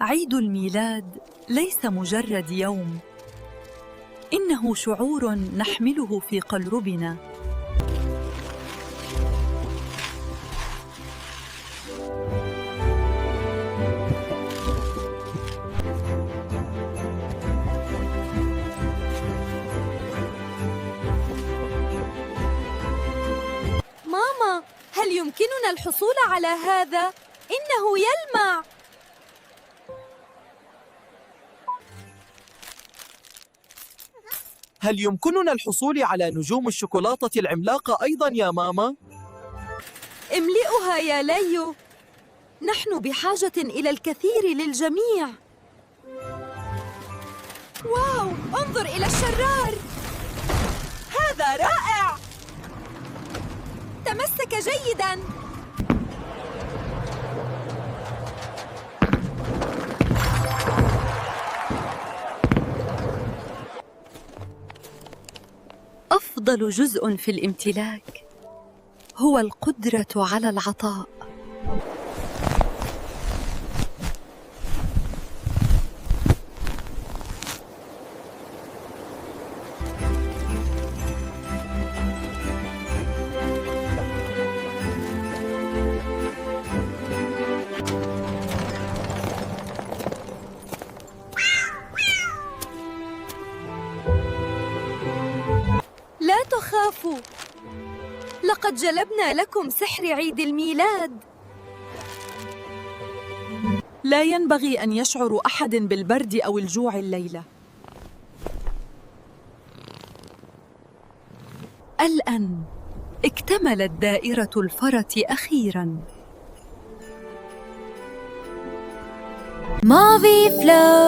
عيد الميلاد ليس مجرد يوم، إنه شعور نحمله في قلوبنا. ماما، هل يمكننا الحصول على هذا؟ إنه يلمع. هل يمكننا الحصول على نجوم الشوكولاتة العملاقة أيضاً يا ماما؟ املئها يا ليو، نحن بحاجة إلى الكثير للجميع. واو، انظر إلى الشرار، هذا رائع. تمسك جيداً. أفضل جزء في الامتلاك هو القدرة على العطاء. لا تخافوا، لقد جلبنا لكم سحر عيد الميلاد. لا ينبغي أن يشعر أحد بالبرد أو الجوع الليلة. الآن اكتملت دائرة الفرح أخيراً. مافي فلو.